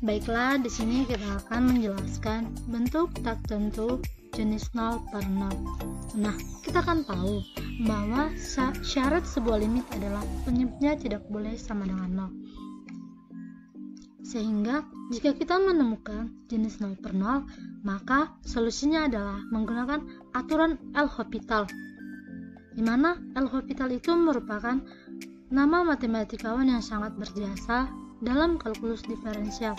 Baiklah, di sini kita akan menjelaskan bentuk tak tentu jenis 0 per 0. Nah, kita akan tahu bahwa syarat sebuah limit adalah penyebutnya tidak boleh sama dengan 0. Sehingga, jika kita menemukan jenis 0 per 0, maka solusinya adalah menggunakan aturan L'Hopital, di mana L'Hopital itu merupakan nama matematikawan yang sangat berjasa dalam kalkulus diferensial.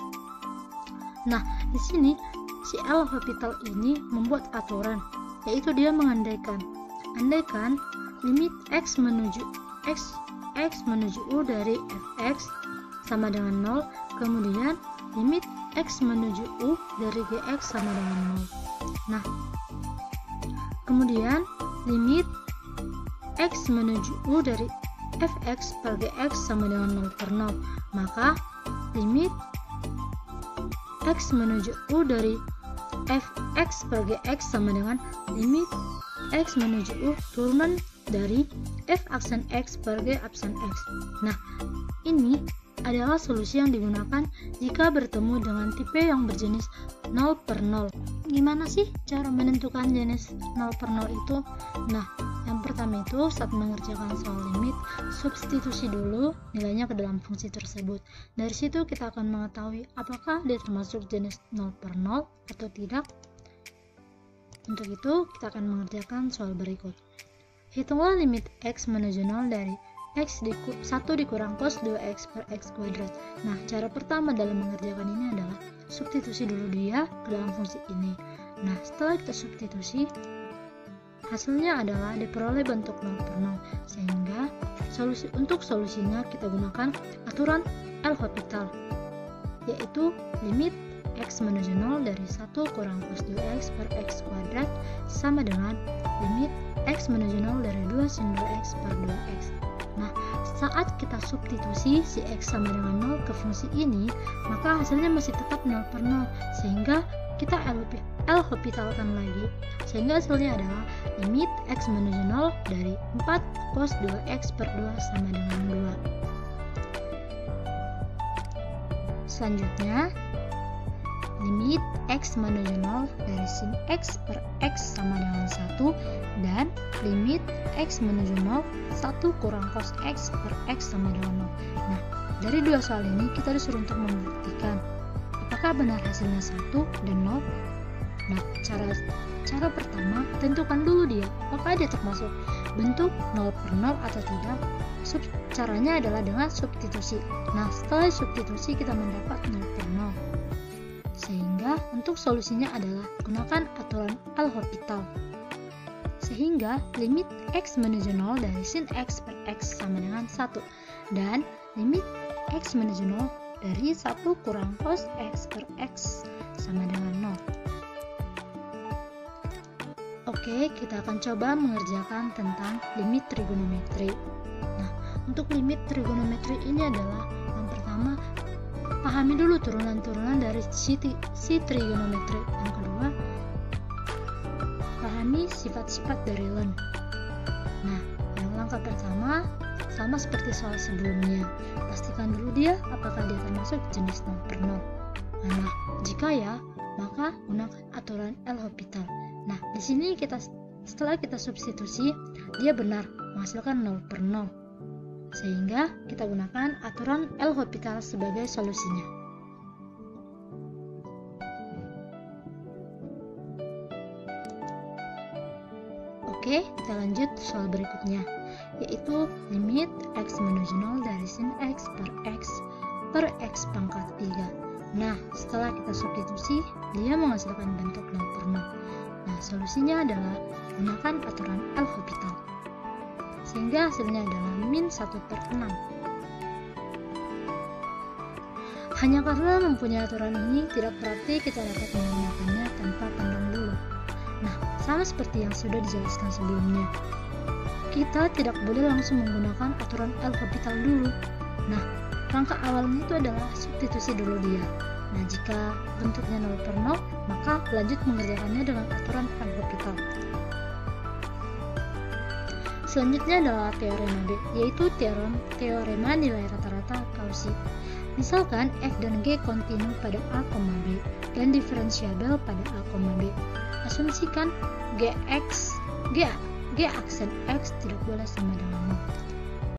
Nah, di sini si L'Hopital ini membuat aturan, yaitu dia andaikan limit x menuju u dari fx sama dengan 0, kemudian limit x menuju u dari gx sama dengan 0. Nah, kemudian limit x menuju u dari fx per gx sama dengan 0 per 0, maka limit x menuju u dari fx per gx sama dengan limit x menuju u turunan dari f aksen x per g aksen x. Nah, ini adalah solusi yang digunakan jika bertemu dengan tipe yang berjenis 0 per 0. Gimana sih cara menentukan jenis 0 per 0 itu? Nah, yang pertama itu saat mengerjakan soal limit, substitusi dulu nilainya ke dalam fungsi tersebut. Dari situ kita akan mengetahui apakah dia termasuk jenis 0 per 0 atau tidak. Untuk itu, kita akan mengerjakan soal berikut. Hitunglah limit x menuju 0 dari x 1 dikurang cos 2x per x kuadrat. Nah, cara pertama dalam mengerjakan ini adalah substitusi dulu dia ke dalam fungsi ini. Nah, setelah kita substitusi, hasilnya adalah diperoleh bentuk 0 per 0, sehingga untuk solusinya kita gunakan aturan L'Hopital, yaitu limit x menuju 0 dari 1 kurang cos 2x per x kuadrat sama dengan limit x menuju 0 dari 2 sin 2x per 2x. Nah, saat kita substitusi si x sama dengan 0 ke fungsi ini, maka hasilnya masih tetap 0 per 0, sehingga kita L'Hopitalkan lagi, sehingga hasilnya adalah limit x menuju 0 dari 4 cos 2x per 2 sama dengan 2. Selanjutnya, limit x menuju 0 dari sin x per x sama dengan 1 dan limit x menuju 0 1 kurang cos x per x sama dengan 0. Nah, dari dua soal ini kita disuruh untuk membuktikan apakah benar hasilnya 1 dan 0. Nah, cara pertama, tentukan dulu dia apakah dia termasuk bentuk 0 per 0 atau tidak. Caranya adalah dengan substitusi. Nah, setelah substitusi kita mendapat 0 per 0. Sehingga untuk solusinya adalah gunakan aturan L'Hopital. Sehingga limit x menuju 0 dari sin x per x sama dengan 1 dan limit x menuju 0 dari 1 kurang cos x per x sama dengan 0. Oke, kita akan coba mengerjakan tentang limit trigonometri. Nah, untuk limit trigonometri ini adalah yang pertama, pahami dulu turunan-turunan dari si trigonometri. Yang kedua, pahami sifat-sifat dari ln. Nah, yang langkah pertama sama seperti soal sebelumnya. Pastikan dulu dia apakah dia termasuk jenis 0 per 0. Nah, jika ya, maka gunakan aturan L'Hopital. Nah, di sini setelah kita substitusi, dia benar menghasilkan 0 per 0. Sehingga kita gunakan aturan L'Hopital sebagai solusinya. Oke, kita lanjut soal berikutnya, yaitu limit x menuju 0 dari sin x per x pangkat 3. Nah, setelah kita substitusi, dia menghasilkan bentuk 0 per 0. Nah, solusinya adalah gunakan aturan L'Hopital, sehingga hasilnya adalah min 1 per 6. Hanya karena mempunyai aturan ini tidak berarti kita dapat menggunakannya tanpa pandang bulu. Nah, sama seperti yang sudah dijelaskan sebelumnya, kita tidak boleh langsung menggunakan aturan L'Hopital dulu. Nah, langkah awalnya itu adalah substitusi dulu dia. Nah, jika bentuknya 0 per 0, maka lanjut mengerjakannya dengan aturan L'Hopital. Selanjutnya adalah teorema B, yaitu teorema nilai rata-rata Cauchy. Misalkan F dan G kontinu pada A, B dan diferensiabel pada A, B. Asumsikan G aksen X tidak boleh sama dengan 0.